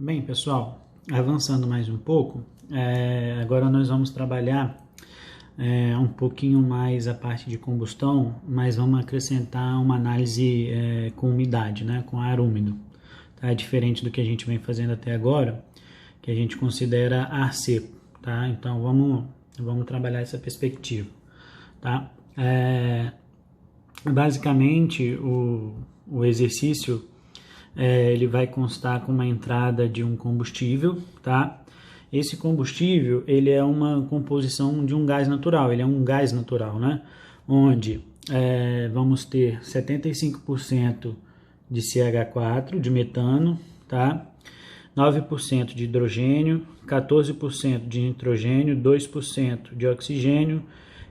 Bem, pessoal, avançando mais um pouco, agora nós vamos trabalhar um pouquinho mais a parte de combustão, mas vamos acrescentar uma análise com umidade, né, com ar úmido. Tá? Diferente do que a gente vem fazendo até agora, que a gente considera ar seco. Tá? Então vamos trabalhar essa perspectiva. Tá? Basicamente, o exercício ele vai constar com uma entrada de um combustível, tá? Esse combustível, ele é uma composição de um gás natural, ele é um gás natural, né? Onde vamos ter 75% de CH4, de metano, tá? 9% de hidrogênio, 14% de nitrogênio, 2% de oxigênio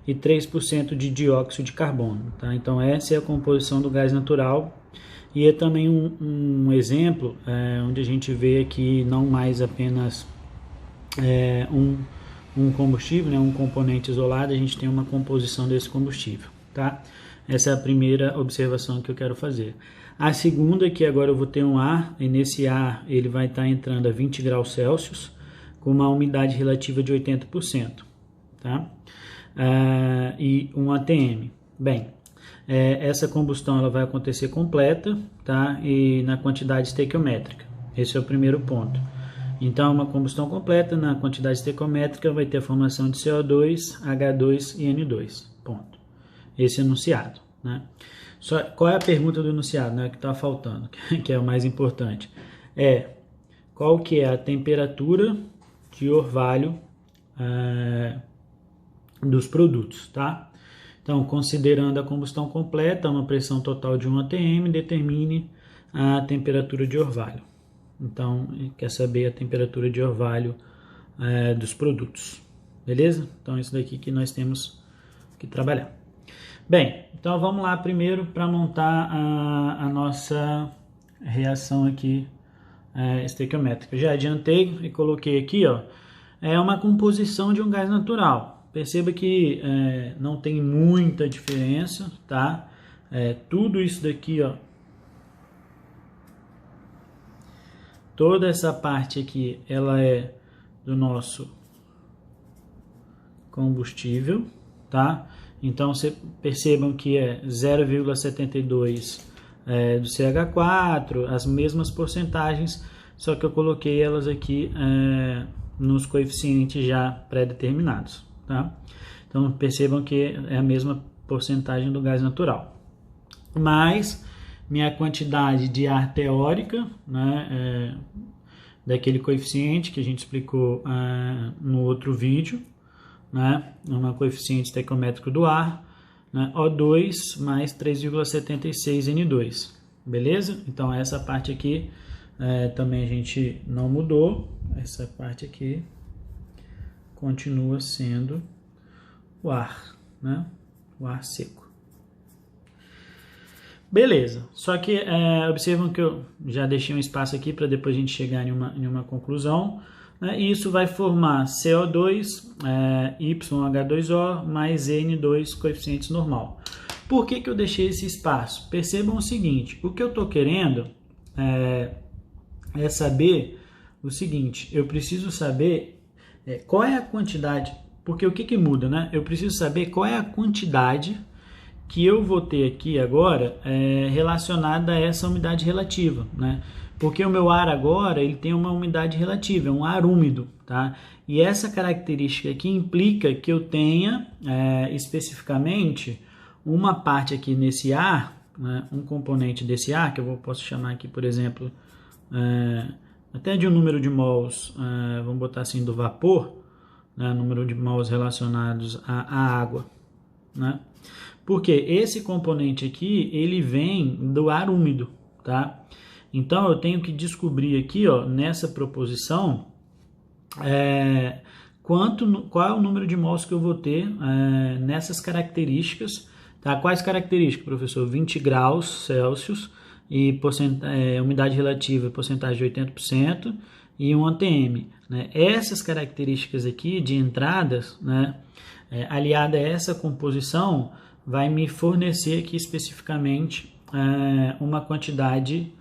e 3% de dióxido de carbono, tá? Então essa é a composição do gás natural. E é também um exemplo onde a gente vê aqui não mais apenas um combustível, né, um componente isolado, a gente tem uma composição desse combustível, tá? Essa é a primeira observação que eu quero fazer. A segunda é que agora eu vou ter um ar, e nesse ar ele vai estar entrando a 20 graus Celsius, com uma umidade relativa de 80%, tá? E um ATM. Bem, essa combustão ela vai acontecer completa, tá? E na quantidade estequiométrica. Esse é o primeiro ponto. Então, uma combustão completa na quantidade estequiométrica vai ter a formação de CO2, H2 e N2. Ponto. Esse enunciado, né? Qual é a pergunta do enunciado, né? Que está faltando, que é o mais importante. Qual que é a temperatura de orvalho dos produtos, tá? Então, considerando a combustão completa, uma pressão total de 1 atm, determine a temperatura de orvalho. Então, quer saber a temperatura de orvalho dos produtos, beleza? Então, isso daqui que nós temos que trabalhar. Bem, então vamos lá primeiro para montar a nossa reação aqui estequiométrica. Já adiantei e coloquei aqui, ó, é uma composição de um gás natural. Perceba que não tem muita diferença, tá? Tudo isso daqui, ó, toda essa parte aqui, ela é do nosso combustível, tá? Então, percebam que é 0,72 do CH4, as mesmas porcentagens, só que eu coloquei elas aqui nos coeficientes já pré-determinados, tá? Então, percebam que é a mesma porcentagem do gás natural. Mas minha quantidade de ar teórica, né, daquele coeficiente que a gente explicou no outro vídeo, né, uma coeficiente estequiométrico do ar, né, O2 mais 3,76 N2, beleza? Então essa parte aqui também a gente não mudou, essa parte aqui continua sendo o ar, né, o ar seco. Beleza, só que observam que eu já deixei um espaço aqui para depois a gente chegar em uma conclusão, né? E isso vai formar CO2, YH2O mais N2 coeficientes normal. Por que eu deixei esse espaço? Percebam o seguinte, o que eu estou querendo é saber o seguinte, eu preciso saber qual é a quantidade, porque o que muda, né? Eu preciso saber qual é a quantidade que eu vou ter aqui agora relacionada a essa umidade relativa, né? Porque o meu ar agora ele tem uma umidade relativa, é um ar úmido, tá? E essa característica aqui implica que eu tenha especificamente uma parte aqui nesse ar, né? Um componente desse ar, que eu posso chamar aqui, por exemplo, até de um número de mols, vamos botar assim, do vapor, né? Número de mols relacionados à água, né? Porque esse componente aqui, ele vem do ar úmido, tá? Então, eu tenho que descobrir aqui, ó, nessa proposição, qual é o número de mols que eu vou ter nessas características, tá? Quais características, professor? 20 graus Celsius e umidade relativa, porcentagem de 80% e 1 atm, né? Essas características aqui de entradas, né, aliada a essa composição, vai me fornecer aqui especificamente uma quantidade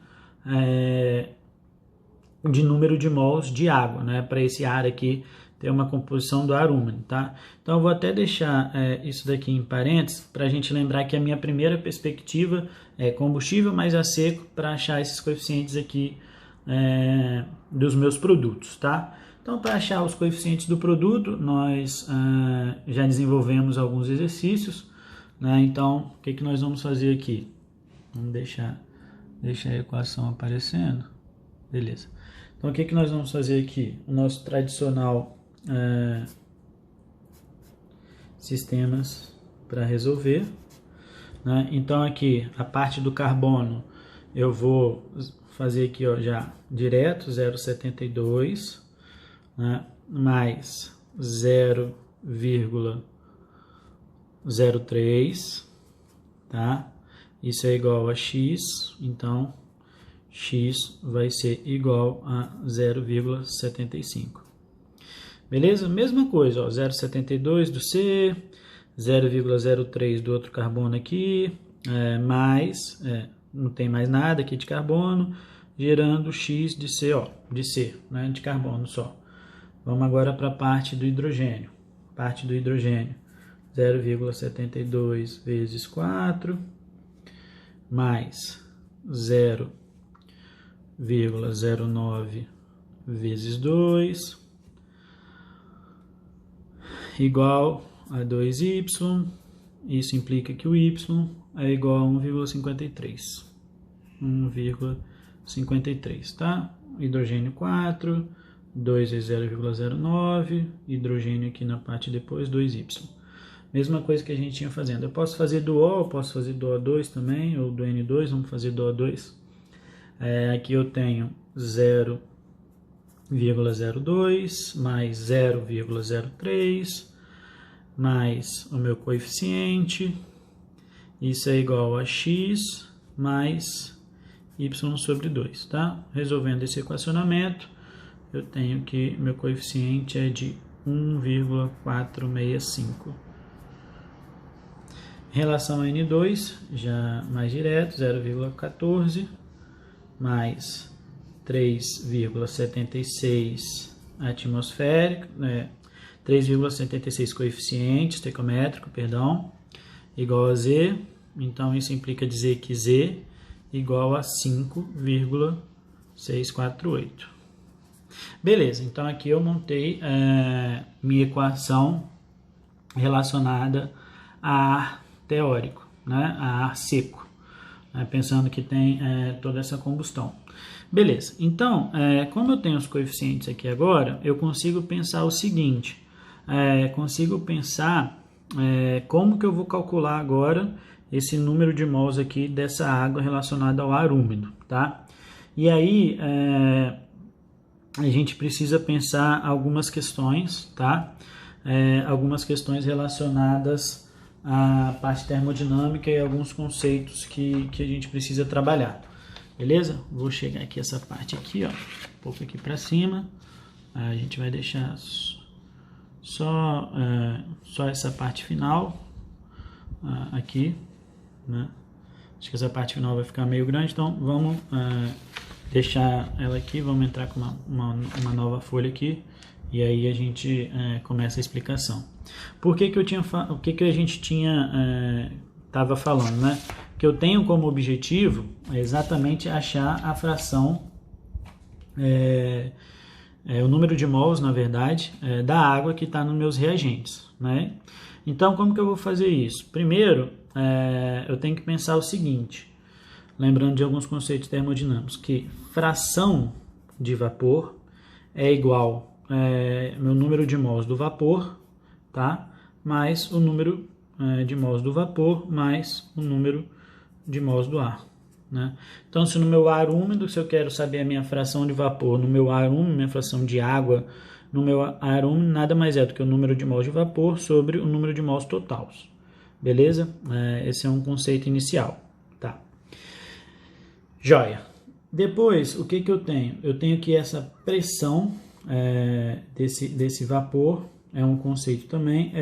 de número de mols de água, né? Para esse ar aqui ter uma composição do ar úmido, tá? Então eu vou até deixar isso daqui em parênteses para a gente lembrar que a minha primeira perspectiva é combustível mais a seco para achar esses coeficientes aqui dos meus produtos, tá? Então, para achar os coeficientes do produto, nós já desenvolvemos alguns exercícios, né? Então, o que nós vamos fazer aqui? Vamos deixar a equação aparecendo. Beleza. Então, o que nós vamos fazer aqui? O nosso tradicional sistemas para resolver, né? Então, aqui, a parte do carbono, eu vou fazer aqui, ó, já direto, 0,72, né? Mais 0,03, tá? Isso é igual a x, então x vai ser igual a 0,75. Beleza? Mesma coisa, ó, 0,72 do C, 0,03 do outro carbono aqui, mais, não tem mais nada aqui de carbono, gerando x de C, ó, de C, né, de carbono só. Vamos agora para a parte do hidrogênio. Parte do hidrogênio, 0,72 vezes 4, mais 0,09 vezes 2, igual a 2y. Isso implica que o y é igual a 1,53. 1,53, tá? Hidrogênio 4, 2 vezes 0,09, hidrogênio aqui na parte depois, 2y. Mesma coisa que a gente tinha fazendo. Eu posso fazer do O, posso fazer do O2 também, ou do N2, vamos fazer do O2. Aqui eu tenho 0,02 mais 0,03 mais o meu coeficiente. Isso é igual a x mais y sobre 2, tá? Resolvendo esse equacionamento, eu tenho que meu coeficiente é de 1,465. Em relação a N2, já mais direto, 0,14 mais 3,76 atmosférico, 3,76 coeficiente estequiométrico, perdão, igual a Z. Então, isso implica dizer que Z igual a 5,648. Beleza, então aqui eu montei minha equação relacionada a ar teórico, né, a ar seco, pensando que tem toda essa combustão. Beleza, então, como eu tenho os coeficientes aqui agora, eu consigo pensar o seguinte, como que eu vou calcular agora esse número de mols aqui dessa água relacionada ao ar úmido, tá? E aí, a gente precisa pensar algumas questões, tá? Algumas questões relacionadas à parte termodinâmica e alguns conceitos que a gente precisa trabalhar. Beleza? Vou chegar aqui essa parte aqui, ó, um pouco aqui para cima. A gente vai deixar só essa parte final aqui, né? Acho que essa parte final vai ficar meio grande, então vamos deixar ela aqui, vamos entrar com uma nova folha aqui e aí a gente começa a explicação. Por que que o que a gente estava falando, né? Que eu tenho como objetivo exatamente achar a fração, o número de mols, na verdade, da água que está nos meus reagentes, né? Então, como que eu vou fazer isso? Primeiro, eu tenho que pensar o seguinte, lembrando de alguns conceitos termodinâmicos, que fração de vapor é igual meu número de mols do vapor, tá? Mais o número de mols do vapor mais o número de mols do ar, né? Então, se no meu ar úmido, se eu quero saber a minha fração de vapor, no meu ar úmido, minha fração de água, no meu ar úmido, nada mais é do que o número de mols de vapor sobre o número de mols totais. Beleza? Esse é um conceito inicial, tá? Joia. Depois, o que eu tenho? Eu tenho que essa pressão desse vapor, é um conceito também,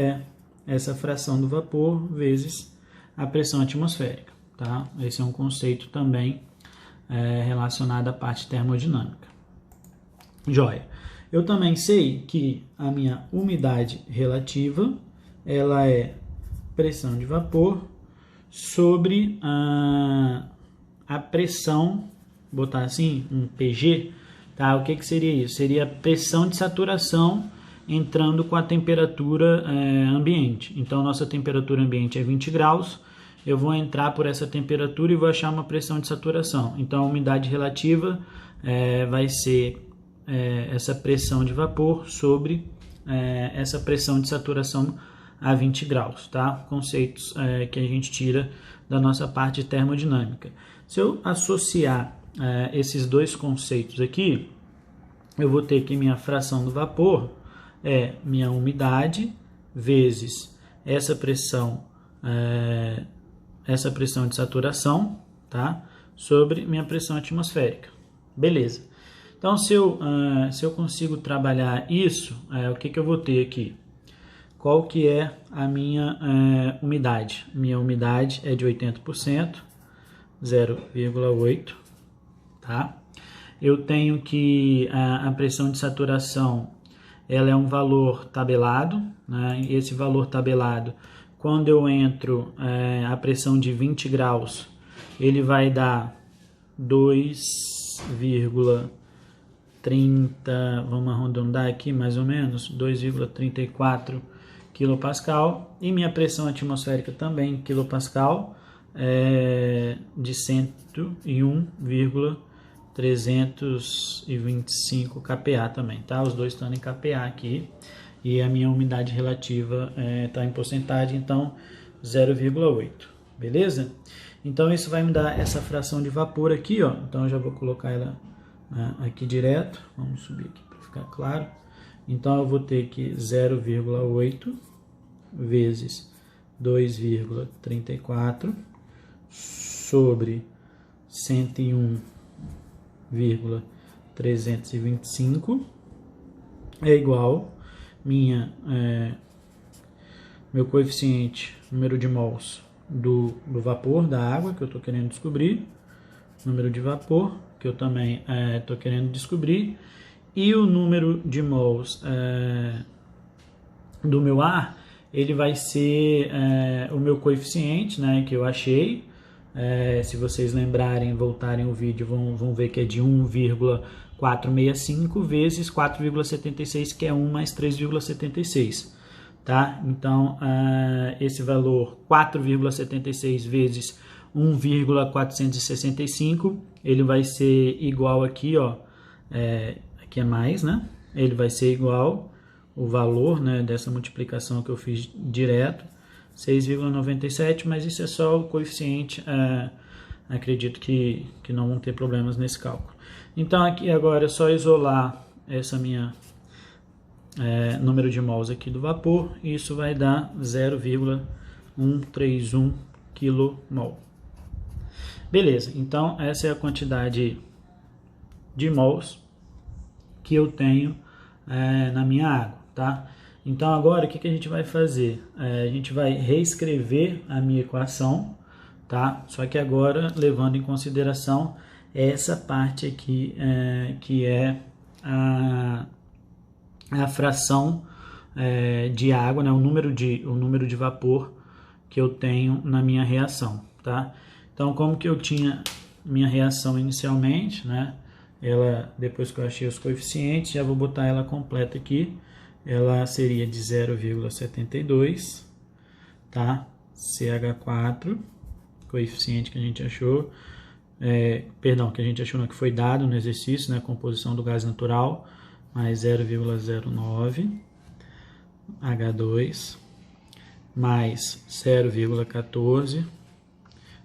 essa fração do vapor vezes a pressão atmosférica, tá? Esse é um conceito também relacionado à parte termodinâmica. Joia. Eu também sei que a minha umidade relativa, ela é pressão de vapor sobre a pressão, botar assim, um PG, tá? O que seria isso? Seria a pressão de saturação entrando com a temperatura ambiente. Então, nossa temperatura ambiente é 20 graus, eu vou entrar por essa temperatura e vou achar uma pressão de saturação. Então, a umidade relativa vai ser essa pressão de vapor sobre essa pressão de saturação a 20 graus, tá? Conceitos que a gente tira da nossa parte termodinâmica. Se eu associar esses dois conceitos aqui, eu vou ter que minha fração do vapor é minha umidade vezes essa pressão de saturação, tá? Sobre minha pressão atmosférica. Beleza. Então, se eu consigo trabalhar isso, o que eu vou ter aqui? Qual que é a minha umidade? Minha umidade é de 80%, 0,8, tá? Eu tenho que a pressão de saturação, ela é um valor tabelado, né? E esse valor tabelado, quando eu entro a pressão de 20 graus, ele vai dar 2,30, vamos arredondar aqui mais ou menos, 2,34 quilopascal, e minha pressão atmosférica também quilopascal é de 101,325 kPa também, tá? Os dois estão em kPa aqui, e a minha umidade relativa está em porcentagem, então 0,8, beleza? Então isso vai me dar essa fração de vapor aqui, ó. Então eu já vou colocar ela aqui direto, vamos subir aqui para ficar claro. Então eu vou ter que 0,8 vezes 2,34 sobre 101,325 é igual meu coeficiente, número de mols do vapor da água que eu estou querendo descobrir, número de vapor que eu também estou querendo descobrir, e o número de mols do meu ar, ele vai ser o meu coeficiente, né, que eu achei. Se vocês lembrarem, voltarem o vídeo, vão ver que é de 1,465 vezes 4,76, que é 1 mais 3,76. Tá? Então, esse valor 4,76 vezes 1,465, ele vai ser igual aqui, ó, aqui é mais, né? Ele vai ser igual o valor, né, dessa multiplicação que eu fiz direto, 6,97, mas isso é só o coeficiente, acredito que não vão ter problemas nesse cálculo. Então, aqui agora é só isolar essa minha número de mols aqui do vapor, e isso vai dar 0,131 kmol. Beleza, então essa é a quantidade de mols que eu tenho na minha água, tá? Então agora o que a gente vai fazer? A gente vai reescrever a minha equação, tá? Só que agora levando em consideração essa parte aqui, que é a fração de água, né? o número de vapor que eu tenho na minha reação, tá? Então, como que eu tinha minha reação inicialmente, né? Ela, depois que eu achei os coeficientes, já vou botar ela completa aqui. Ela seria de 0,72, tá? CH4, coeficiente que a gente achou, que a gente achou não, que foi dado no exercício, né? Composição do gás natural, mais 0,09, H2, mais 0,14,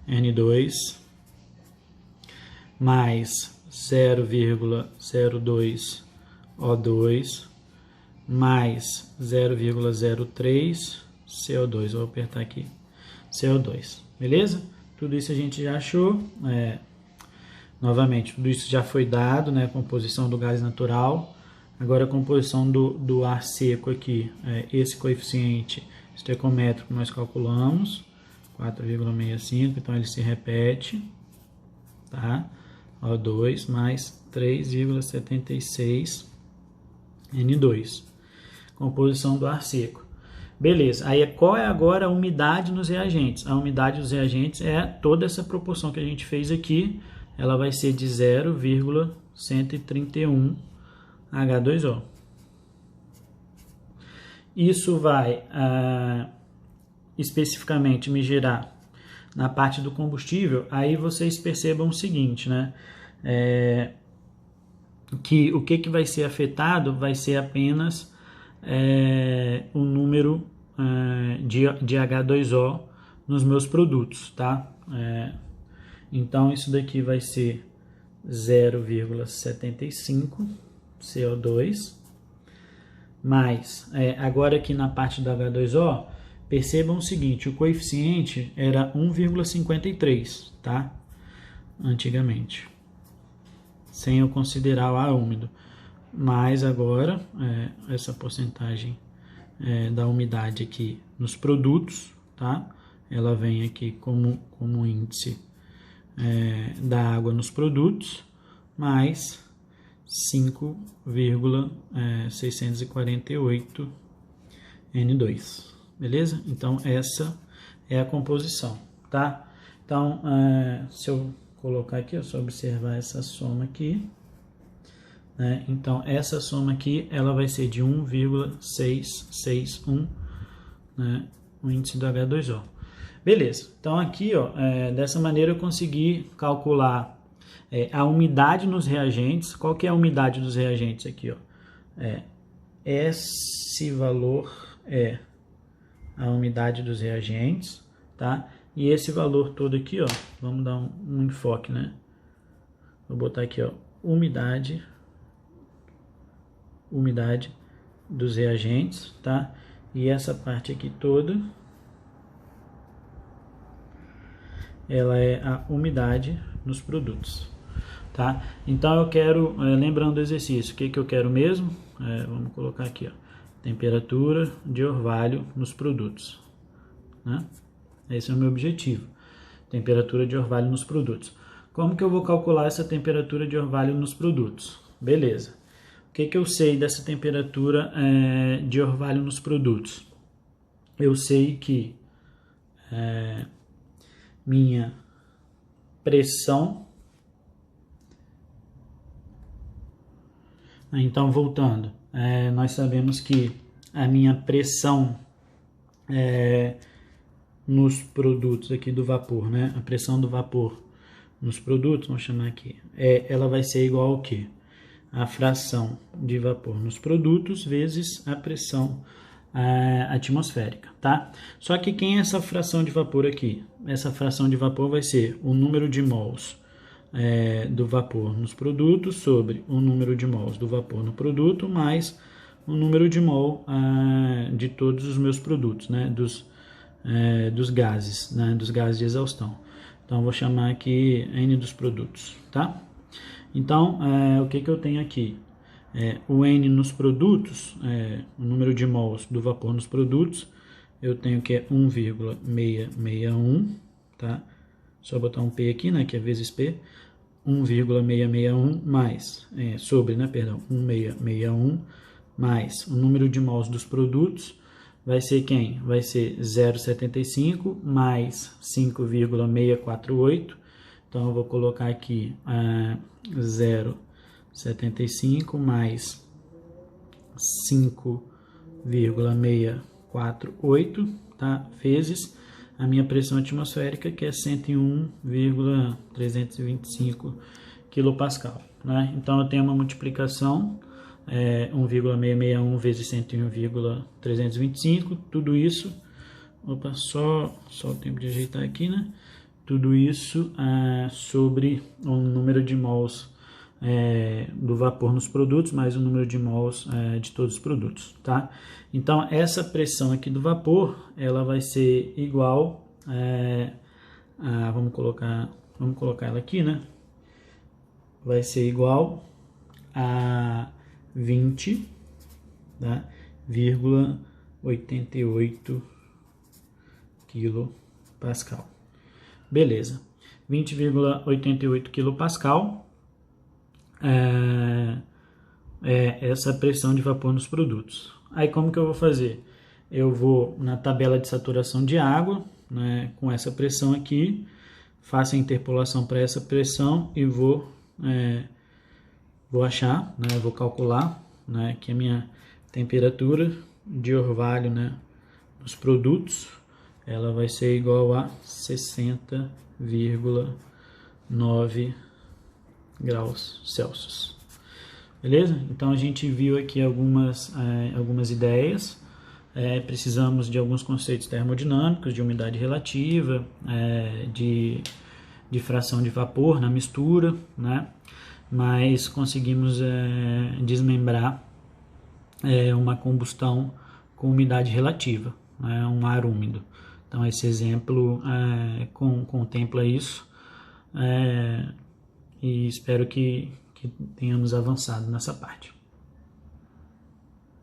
N2, mais 0,02, O2, mais 0,03, CO2, vou apertar aqui, CO2, beleza? Tudo isso a gente já achou, novamente, tudo isso já foi dado, né? Composição do gás natural. Agora a composição do ar seco aqui, esse coeficiente estequiométrico nós calculamos, 4,65, então ele se repete, tá? O2 mais 3,76 N2. Composição do ar seco. Beleza, aí qual é agora a umidade nos reagentes? A umidade dos reagentes é toda essa proporção que a gente fez aqui, ela vai ser de 0,131 H2O. Isso vai especificamente me gerar na parte do combustível. Aí vocês percebam o seguinte, né? Que o que vai ser afetado vai ser apenas o número de H2O nos meus produtos, tá? Então isso daqui vai ser 0,75 CO2, mais, agora aqui na parte do H2O, percebam o seguinte, o coeficiente era 1,53, tá? Antigamente, sem eu considerar o ar úmido. Mas agora, essa porcentagem da umidade aqui nos produtos, tá? Ela vem aqui como índice da água nos produtos, mais 5,648 N2, beleza? Então, essa é a composição, tá? Então, se eu colocar aqui, se eu observar essa soma aqui, então, essa soma aqui, ela vai ser de 1,661, né, o índice do H2O. Beleza, então aqui, dessa maneira eu consegui calcular a umidade nos reagentes. Qual que é a umidade dos reagentes aqui? Esse valor é a umidade dos reagentes, tá? E esse valor todo aqui, vamos dar um enfoque, né? Vou botar aqui, umidade dos reagentes, tá? E essa parte aqui toda, ela é a umidade nos produtos, tá? Então eu quero, lembrando do exercício, o que eu quero mesmo? Vamos colocar aqui, temperatura de orvalho nos produtos, né? Esse é o meu objetivo, temperatura de orvalho nos produtos. Como que eu vou calcular essa temperatura de orvalho nos produtos? Beleza. O que eu sei dessa temperatura de orvalho nos produtos? Eu sei que minha pressão... Então, voltando, nós sabemos que a minha pressão nos produtos aqui do vapor, né? A pressão do vapor nos produtos, vamos chamar aqui, ela vai ser igual ao quê? A fração de vapor nos produtos vezes a pressão atmosférica, tá? Só que quem é essa fração de vapor aqui? Essa fração de vapor vai ser o número de mols do vapor nos produtos sobre o número de mols do vapor no produto mais o número de mol de todos os meus produtos, né? Dos gases, né? Dos gases de exaustão. Então, eu vou chamar aqui N dos produtos, tá? Então, o que eu tenho aqui? O N nos produtos, o número de mols do vapor nos produtos, eu tenho que é 1,661, tá? Só botar um P aqui, né, que é vezes P, 1,661 mais, sobre, né, perdão, 1,661 mais o número de mols dos produtos, vai ser quem? Vai ser 0,75 mais 5,648, então eu vou colocar aqui 0,75 mais 5,648, tá? Vezes a minha pressão atmosférica, que é 101,325 kPa, né? Então eu tenho uma multiplicação 1,661 vezes 101,325, tudo isso, só o tempo de ajeitar aqui, né? Tudo isso sobre o número de mols do vapor nos produtos, mais o número de mols de todos os produtos, tá? Então, essa pressão aqui do vapor, ela vai ser igual vamos colocar ela aqui, né? Vai ser igual a 20, tá? 88 kPa. Beleza. 20,88 kPa. essa pressão de vapor nos produtos. Aí como que eu vou fazer? Eu vou na tabela de saturação de água, né, com essa pressão aqui, faço a interpolação para essa pressão e vou achar, né, vou calcular, né, que a minha temperatura de orvalho, né, nos produtos, ela vai ser igual a 60,9 graus Celsius. Beleza? Então a gente viu aqui algumas ideias. Precisamos de alguns conceitos termodinâmicos, de umidade relativa, de fração de vapor na mistura, né? Mas conseguimos desmembrar uma combustão com umidade relativa, né? Um ar úmido. Então esse exemplo contempla isso, e espero que tenhamos avançado nessa parte.